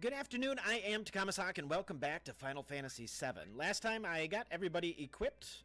Good afternoon, I am Takamasaki, and welcome back to Final Fantasy VII. Last time I got everybody equipped.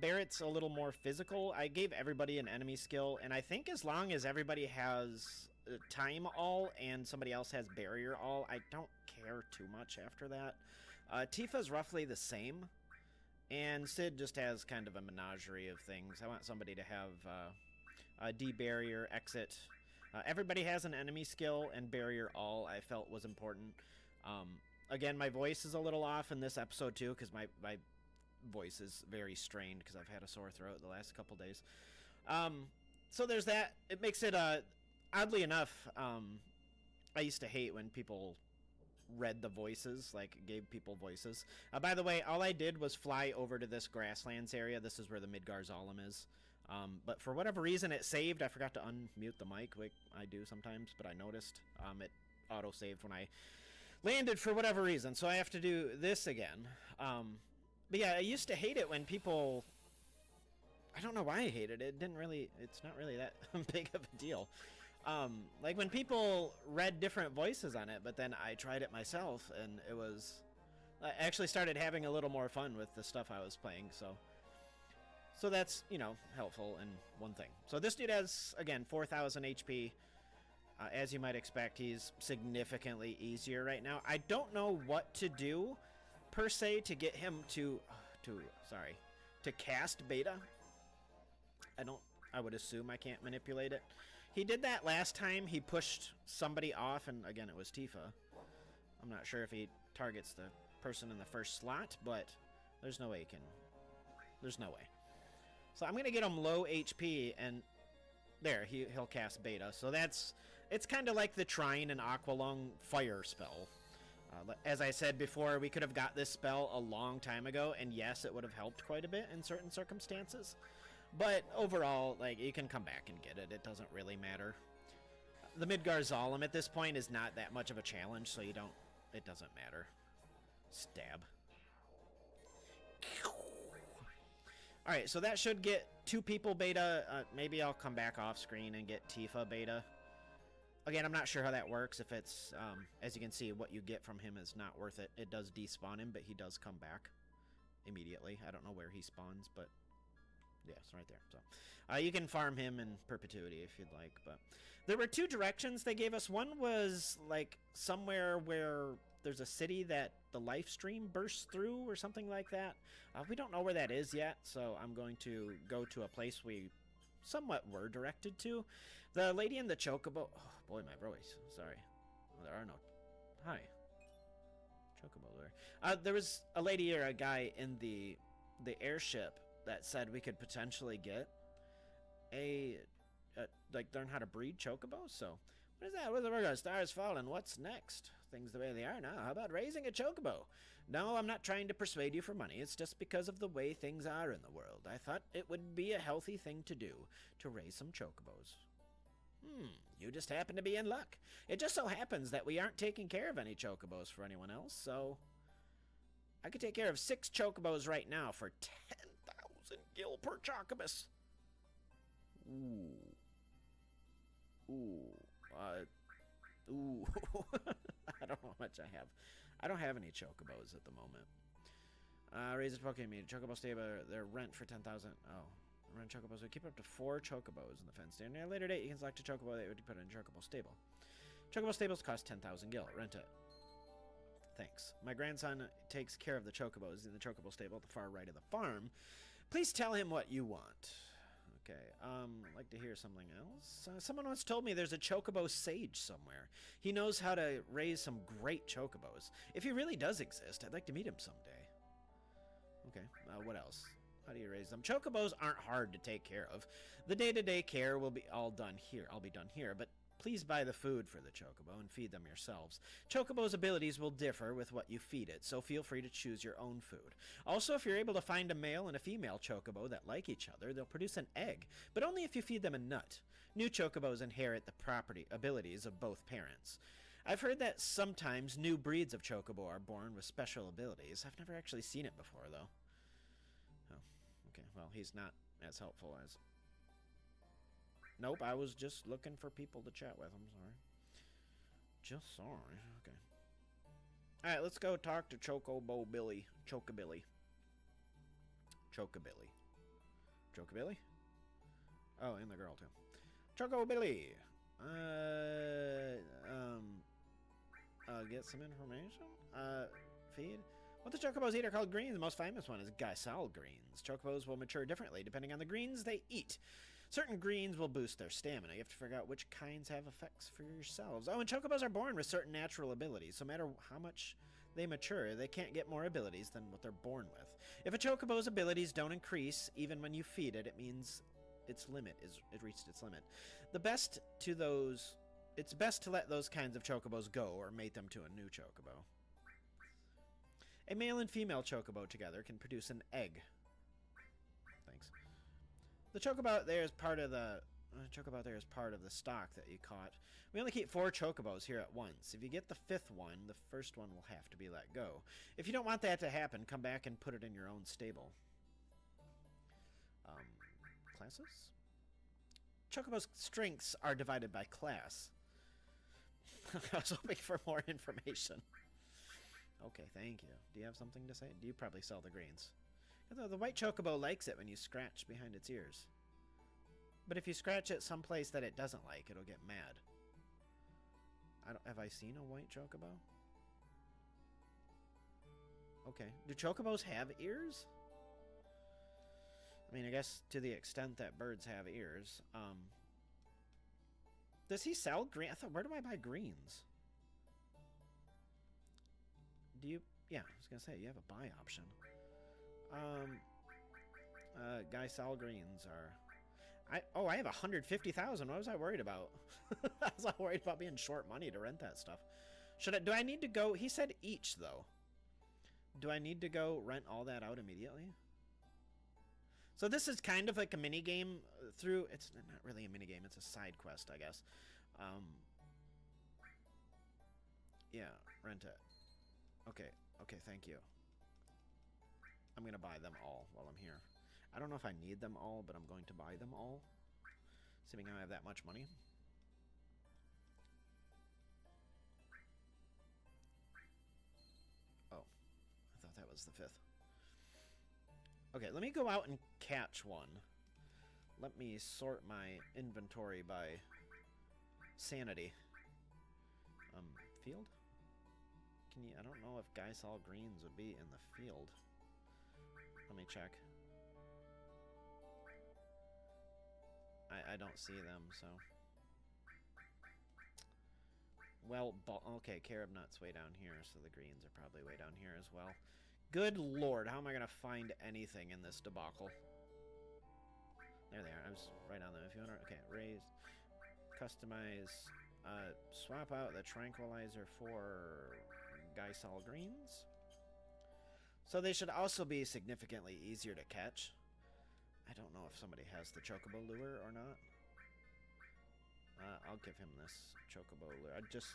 Barrett's a little more physical. I gave everybody an enemy skill, and I think as long as everybody has time all and somebody else has barrier all, I don't care too much after that. Tifa's roughly the same, and Sid just has kind of a menagerie of things. I want somebody to have D-barrier, exit. Everybody has an enemy skill, and barrier all I felt was important. Again, my voice is a little off in this episode too, because my voice is very strained because I've had a sore throat the last couple days. So there's that. It makes it, oddly enough, I used to hate when people read the voices, like gave people voices. By the way, all I did was fly over to this grasslands area. This is where the Midgar is. But for whatever reason, it saved. I forgot to unmute the mic, like I do sometimes, but I noticed it auto-saved when I landed for whatever reason, so I have to do this again. But yeah, I used to hate it when people... I don't know why I hated it. It's not really that big of a deal. Like when people read different voices on it, but then I tried it myself, and it was... I actually started having a little more fun with the stuff I was playing, so that's, you know, helpful in one thing. So this dude has, again, 4,000 HP. As you might expect, he's significantly easier right now. I don't know what to do, per se, to get him to cast beta. I would assume I can't manipulate it. He did that last time. He pushed somebody off, and again, it was Tifa. I'm not sure if he targets the person in the first slot, but there's no way he can. There's no way. So I'm going to get him low HP, and there, he'll cast beta. So it's kind of like the Trine and Aqualung fire spell. As I said before, we could have got this spell a long time ago, and yes, it would have helped quite a bit in certain circumstances. But overall, like, you can come back and get it. It doesn't really matter. The Midgar at this point is not that much of a challenge, so it doesn't matter. Stab. Alright, so that should get 2 people beta. Maybe I'll come back off screen and get Tifa beta. Again, I'm not sure how that works. If it's, as you can see, what you get from him is not worth it. It does despawn him, but he does come back immediately. I don't know where he spawns, but yes, right there. So you can farm him in perpetuity if you'd like. But there were 2 directions they gave us. One was like somewhere where there's a city that the life stream bursts through or something like that. We don't know where that is yet, so I'm going to go to a place we somewhat were directed to. The lady in the chocobo... Oh, boy, my voice. Sorry. Oh, there are no... Hi. Chocobo there. There was a lady or a guy in the airship that said we could potentially get like, learn how to breed chocobos, so... What is that? With the stars falling, what's next? Things the way they are now. How about raising a chocobo? No, I'm not trying to persuade you for money. It's just because of the way things are in the world. I thought it would be a healthy thing to do, to raise some chocobos. You just happen to be in luck. It just so happens that we aren't taking care of any chocobos for anyone else, so... I could take care of 6 chocobos right now for 10,000 gil per chocobus. Ooh. I don't know how much I have. I don't have any chocobos at the moment. Raise a Pokemon. Chocobo stable. They're rent for 10,000. Oh, rent chocobos. We keep up to 4 chocobos in the fenced area. At a later date, you can select a chocobo that would put in a chocobo stable. Chocobo stables cost 10,000 gil. Rent it. Thanks. My grandson takes care of the chocobos in the chocobo stable at the far right of the farm. Please tell him what you want. Okay, I'd like to hear something else. Someone once told me there's a chocobo sage somewhere. He knows how to raise some great chocobos. If he really does exist, I'd like to meet him someday. Okay, what else? How do you raise them? Chocobos aren't hard to take care of. The day-to-day care will be all done here. I'll be done here, but please buy the food for the chocobo and feed them yourselves. Chocobo's abilities will differ with what you feed it, so feel free to choose your own food. Also, if you're able to find a male and a female chocobo that like each other, they'll produce an egg, but only if you feed them a nut. New chocobos inherit the abilities of both parents. I've heard that sometimes new breeds of chocobo are born with special abilities. I've never actually seen it before, though. Oh, okay, well, he's not as helpful as... Nope, I was just looking for people to chat with. I'm sorry. Just sorry. Okay. Alright, let's go talk to Chocobo Billy. Chocobilly. Chocobilly. Chocobilly? Oh, and the girl, too. Chocobilly! Get some information? Feed? What the chocobos eat are called greens. The most famous one is Gaisal greens. Chocobos will mature differently depending on the greens they eat. Certain greens will boost their stamina. You have to figure out which kinds have effects for yourselves. Oh, and chocobos are born with certain natural abilities. So no matter how much they mature, they can't get more abilities than what they're born with. If a chocobo's abilities don't increase, even when you feed it, it means its limit it reached its limit. It's best to let those kinds of chocobos go or mate them to a new chocobo. A male and female chocobo together can produce an egg. Thanks. The chocobo there is part of the stock that you caught. We only keep 4 chocobos here at once. If you get the 5th one, the first one will have to be let go. If you don't want that to happen, come back and put it in your own stable. Classes? Chocobo's strengths are divided by class. I was hoping for more information. Okay, thank you. Do you have something to say? Do you probably sell the greens? The white chocobo likes it when you scratch behind its ears. But if you scratch it someplace that it doesn't like, it'll get mad. Have I seen a white chocobo? Okay. Do chocobos have ears? I mean, I guess to the extent that birds have ears. Does he sell green? Where do I buy greens? Do you? Yeah, I was gonna say you have a buy option. Gaisal greens are. I have 150,000. What was I worried about? I was not worried about being short money to rent that stuff. Do I need to go? He said each though. Do I need to go rent all that out immediately? So this is kind of like a mini game through. It's not really a mini game. It's a side quest, I guess. Yeah, rent it. Okay, thank you. I'm gonna buy them all while I'm here. I don't know if I need them all, but I'm going to buy them all. Assuming I have that much money. Oh, I thought that was the 5th. Okay, let me go out and catch one. Let me sort my inventory by sanity. Field? Can you? I don't know if Gaisal greens would be in the field. Let me check. I don't see them, so. Well, okay, carob nuts way down here, so the greens are probably way down here as well. Good lord, how am I gonna find anything in this debacle? There they are. I was right on them. If you want to, okay, raise, customize, swap out the tranquilizer for Gaisal greens. So they should also be significantly easier to catch. I don't know if somebody has the chocobo lure or not. I'll give him this chocobo lure. I just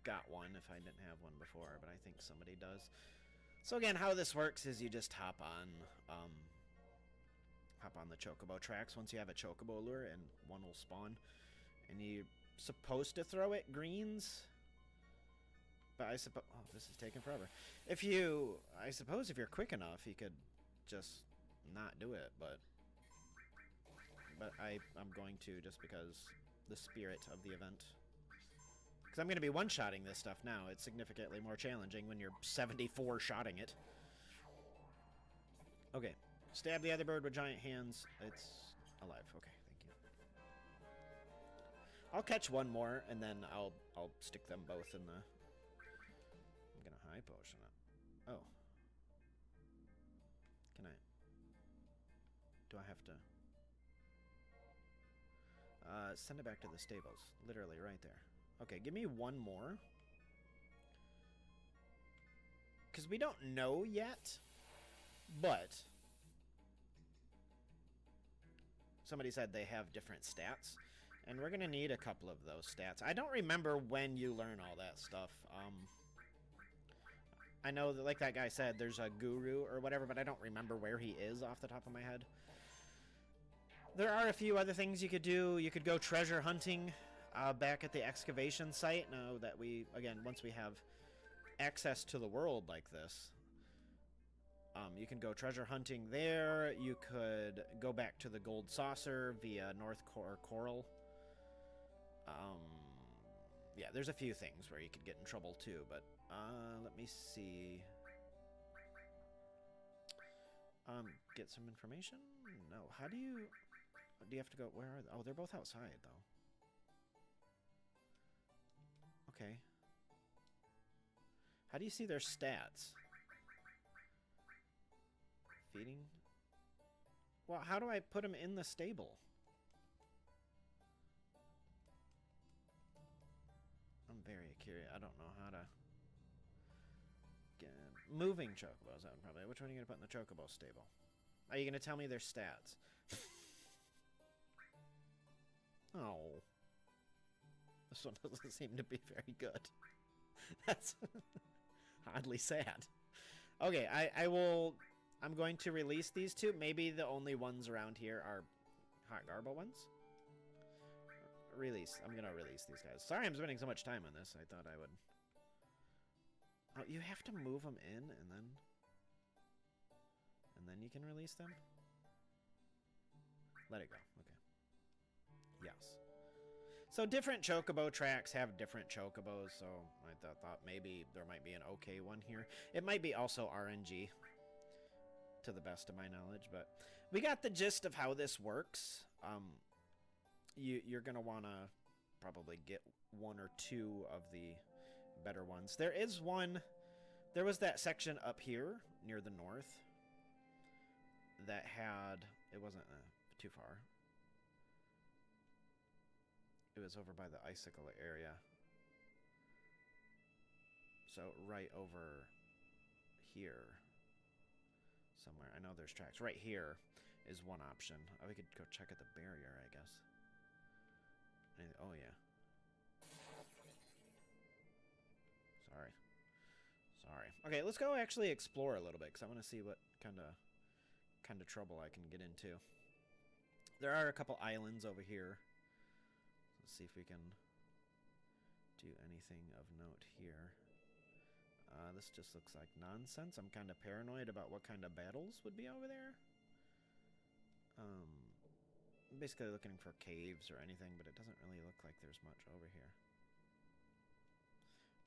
got one if I didn't have one before, but I think somebody does. So again, how this works is you just hop on the chocobo tracks once you have a chocobo lure, and one will spawn. And you're supposed to throw it greens. But I suppose... Oh, this is taking forever. I suppose if you're quick enough, you could just not do it, but I'm going to, just because the spirit of the event. Because I'm going to be one-shotting this stuff now. It's significantly more challenging when you're 74 shotting it. Okay. Stab the other bird with giant hands. It's alive. Okay, thank you. I'll catch one more, and then I'll stick them both in the... I'm going to high potion it. Oh. Can I... Do I have to... send it back to the stables. Literally right there. Okay, give me one more. Because we don't know yet, but somebody said they have different stats, and we're going to need a couple of those stats. I don't remember when you learn all that stuff. I know that, like that guy said, there's a guru or whatever, but I don't remember where he is off the top of my head. There are a few other things you could do. You could go treasure hunting back at the excavation site. Now that we, again, once we have access to the world like this. You can go treasure hunting there. You could go back to the gold saucer via North Coral. Yeah, there's a few things where you could get in trouble too, but let me see. Get some information? No. How do you have to go? Where are they? Oh, they're both outside though. Okay. How do you see their stats? Feeding? Well, how do I put them in the stable? I'm very curious. I don't know how to get moving chocobos. That one probably. Which one are you gonna put in the chocobo stable? Are you gonna tell me their stats? Oh, this one doesn't seem to be very good. That's oddly sad. Okay, I'm going to release these two. Maybe the only ones around here are hot garbo ones. Release. I'm gonna release these guys. Sorry I'm spending so much time on this. I thought I would. Oh, you have to move them in and then you can release them? Let it go. Okay. Yes. So different chocobo tracks have different chocobos, so I thought maybe there might be an okay one here. It might be also RNG, to the best of my knowledge, but we got the gist of how this works. You're going to want to probably get one or two of the better ones. There was that section up here near the north that had, it wasn't too far. It was over by the icicle area. So right over here somewhere. I know there's tracks. Right here is one option. Oh, we could go check at the barrier, I guess. Oh, yeah. Sorry. Okay, let's go actually explore a little bit, because I want to see what kind of trouble I can get into. There are a couple islands over here. Let's see if we can do anything of note here. This just looks like nonsense. I'm kind of paranoid about what kind of battles would be over there. Basically looking for caves or anything, but it doesn't really look like there's much over here.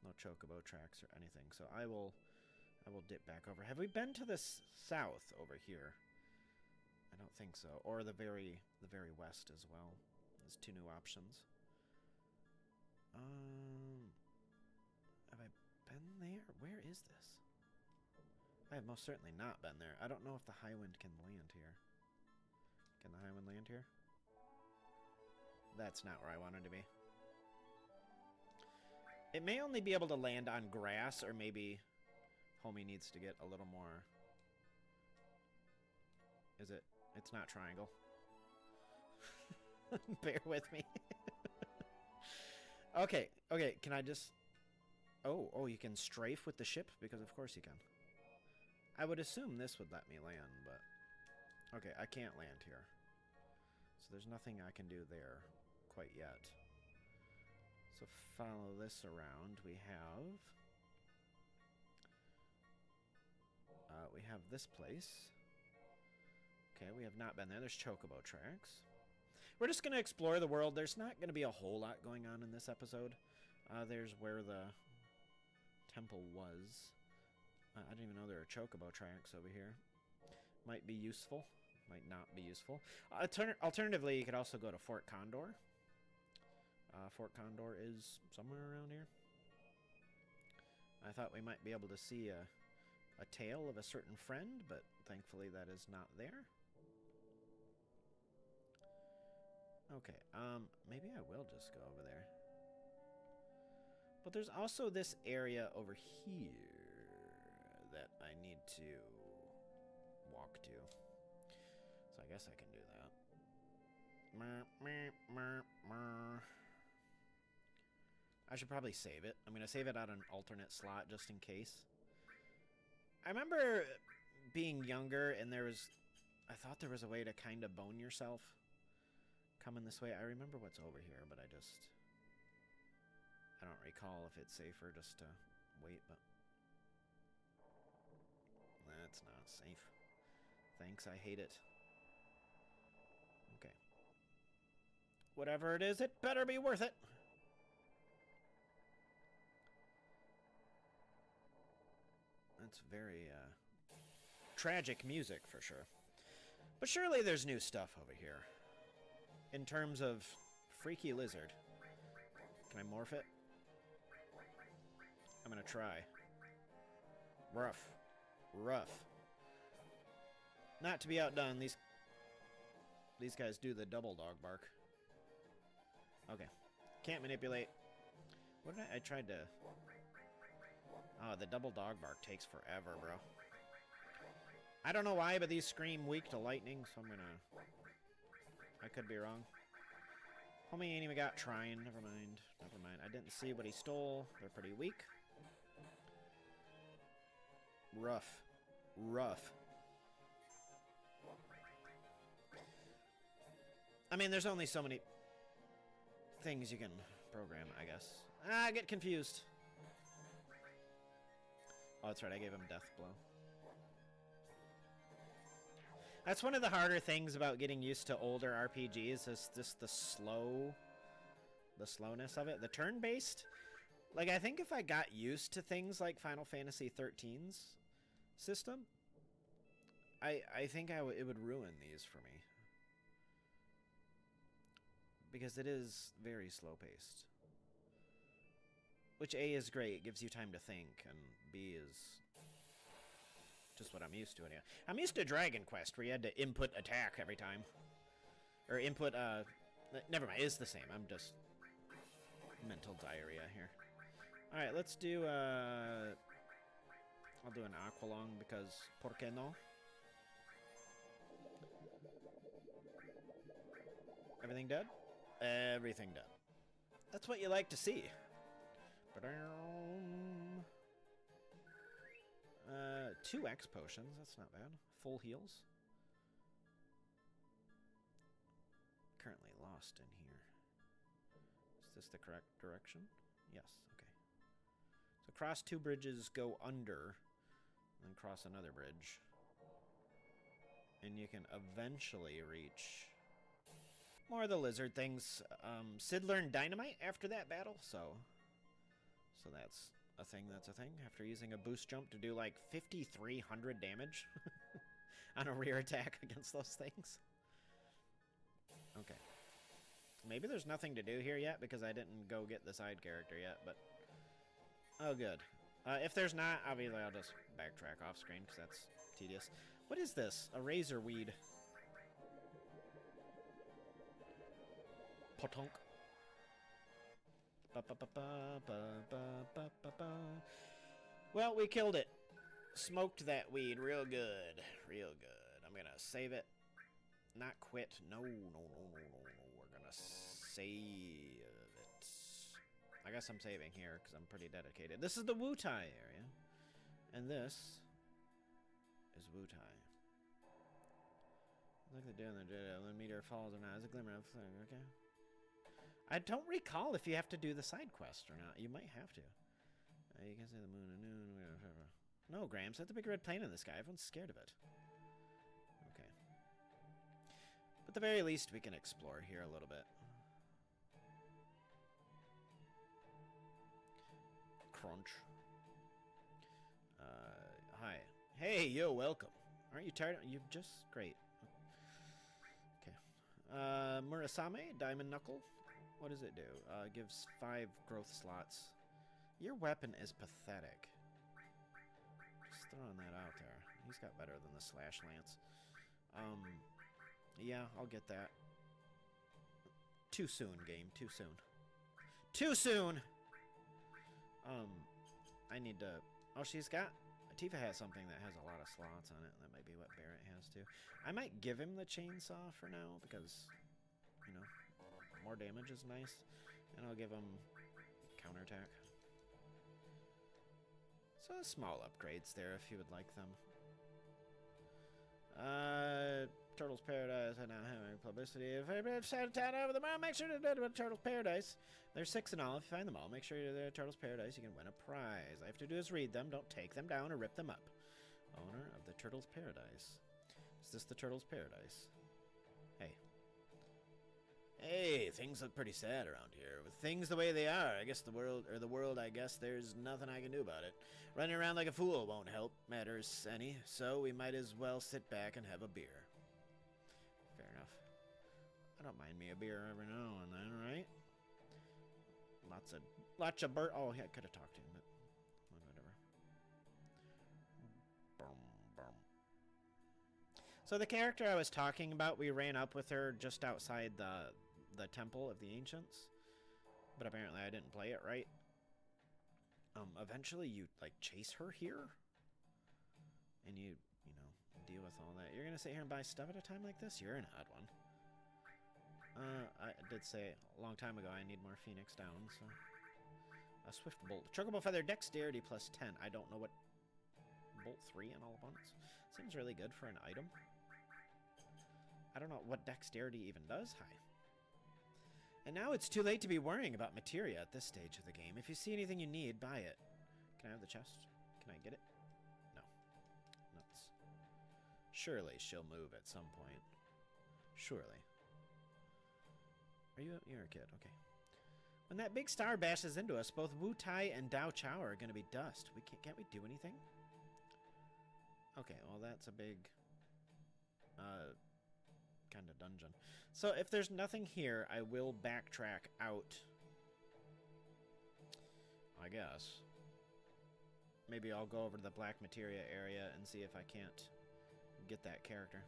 No chocobo tracks or anything, so I will dip back over. Have we been to the south over here? I don't think so. Or the very west as well. There's two new options. Have I been there? Where is this? I have most certainly not been there. I don't know if the Highwind can land here. Can the Highwind land here? That's not where I wanted to be. It may only be able to land on grass, or maybe homie needs to get a little more... Is it? It's not triangle. Bear with me. Okay, can I just... Oh, you can strafe with the ship? Because of course you can. I would assume this would let me land, but... Okay, I can't land here. So there's nothing I can do there quite yet. So follow this around. We have this place. Okay, we have not been there. There's chocobo tracks. We're just going to explore the world. There's not going to be a whole lot going on in this episode. There's where the temple was. I didn't even know there were chocobo tracks over here. Might be useful. Might not be useful. Alternatively, you could also go to Fort Condor. Fort Condor is somewhere around here. I thought we might be able to see a tale of a certain friend, but thankfully that is not there. Okay, maybe I will just go over there. But there's also this area over here that I need to walk to. So I guess I can do that. I should probably save it. I'm going to save it on an alternate slot just in case. I remember being younger and I thought there was a way to kind of bone yourself coming this way. I remember what's over here, but I don't recall if it's safer just to wait, but That's not safe. Thanks, I hate it. Okay. Whatever it is, it better be worth it. That's very, tragic music, for sure. But surely there's new stuff over here. In terms of freaky lizard. Can I morph it? I'm gonna try. Rough. Rough. Not to be outdone, these guys do the double dog bark. Okay. Can't manipulate. What did I tried to... Oh, the double dog bark takes forever, bro. I don't know why, but these scream weak to lightning, so I'm gonna... I could be wrong. Homie ain't even got trying. Never mind. Never mind. I didn't see what he stole. They're pretty weak. Rough. Rough. I mean, there's only so many things you can program, I guess. Ah, I get confused. Oh, that's right. I gave him Death Blow. That's one of the harder things about getting used to older RPGs is just the slowness of it. The turn-based, like, I think if I got used to things like Final Fantasy XIII's system, I think it would ruin these for me. Because it is very slow-paced. Which A is great, it gives you time to think, and B is just what I'm used to anyway. I'm used to Dragon Quest, where you had to input attack every time. Or input, never mind, it's the same. I'm just mental diarrhea here. Alright, let's do, I'll do an Aqualung because, por qué no? Everything dead? Everything dead. That's what you like to see. 2 X potions, that's not bad. Full heals. Currently lost in here. Is this the correct direction? Yes, okay. So cross 2 bridges, go under, and then cross another bridge. And you can eventually reach more of the lizard things. Sid learned Dynamite after that battle, so that's a thing, after using a boost jump to do like 5,300 damage on a rear attack against those things. Okay. Maybe there's nothing to do here yet because I didn't go get the side character yet, but... Oh, good. If there's not, obviously I'll just backtrack off screen because that's tedious. What is this? A razor weed. Potonk. Well, we killed it. Smoked that weed real good. Real good. I'm gonna save it. Not quit. No. We're gonna save it. I guess I'm saving here because I'm pretty dedicated. This is the Wutai area. And this is Wutai. Look at the doing the meteor falls or not. It's a glimmer of thing, okay? I don't recall if you have to do the side quest or not. You might have to. You can see the moon and noon. No, Graham, set the big red plane in the sky. Everyone's scared of it. Okay. But at the very least, we can explore here a little bit. Crunch. Hi. Hey, yo, welcome. Aren't you tired? You just... Great. Okay. Murasame, Diamond Knuckle. What does it do? Gives 5 growth slots. Your weapon is pathetic. Just throwing that out there. He's got better than the Slash Lance. Yeah, I'll get that. Too soon, game. Too soon. Too soon! I need to... Oh, she's got... Tifa has something that has a lot of slots on it. That might be what Barrett has too. I might give him the chainsaw for now because, you know, more damage is nice. And I'll give him counterattack. So small upgrades there if you would like them. Turtles Paradise. I now have publicity. If anybody's out of town over the mall, make sure to do Turtles Paradise. There's 6 in all. If you find them all, make sure you're there at Turtles Paradise. You can win a prize. All you have to do is read them. Don't take them down or rip them up. Owner of the Turtle's Paradise. Is this the Turtle's Paradise? Hey. Hey, things look pretty sad around here. With things the way they are, I guess the world, I guess there's nothing I can do about it. Running around like a fool won't help matters any, so we might as well sit back and have a beer. Fair enough. I don't mind me a beer every now and then, right? Lots of bird. Oh, yeah, I could have talked to him, but whatever. So the character I was talking about, we ran up with her just outside the Temple of the Ancients, but apparently I didn't play it right. Eventually you like chase her here, and you know, deal with all that. You're gonna sit here and buy stuff at a time like this? You're an odd one. I did say a long time ago I need more Phoenix down, so... A Swift Bolt. Chocobo Feather, Dexterity plus 10. I don't know what... Bolt 3 and all at once. Seems really good for an item. I don't know what Dexterity even does. Hi. And now it's too late to be worrying about materia at this stage of the game. If you see anything you need, buy it. Can I have the chest? Can I get it? No. Nuts. Surely she'll move at some point. Surely. You're a kid, okay. When that big star bashes into us, both Wu Tai and Dao Chao are gonna be dust. Can't we do anything? Okay, well that's a big kind of dungeon. So if there's nothing here, I will backtrack out. I guess. Maybe I'll go over to the Black Materia area and see if I can't get that character.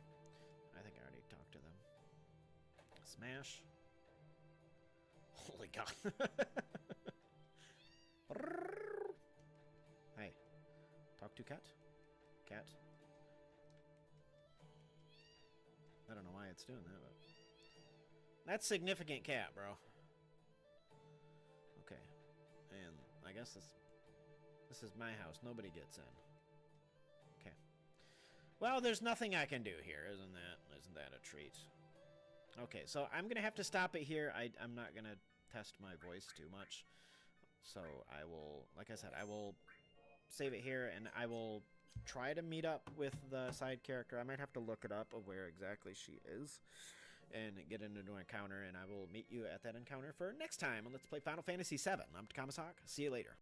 I think I already talked to them. Smash. Holy God. Hey. Talk to cat? Cat? I don't know why it's doing that, but... That's significant cat, bro. Okay. And I guess this is my house. Nobody gets in. Okay. Well, there's nothing I can do here. Isn't that a treat? Okay, so I'm going to have to stop it here. I'm not going to test my voice too much. So I will, like I said, I will save it here, and I will try to meet up with the side character. I might have to look it up of where exactly she is and get into an encounter, and I will meet you at that encounter for next time on Let's Play Final Fantasy VII. I'm Takamasak. See you later.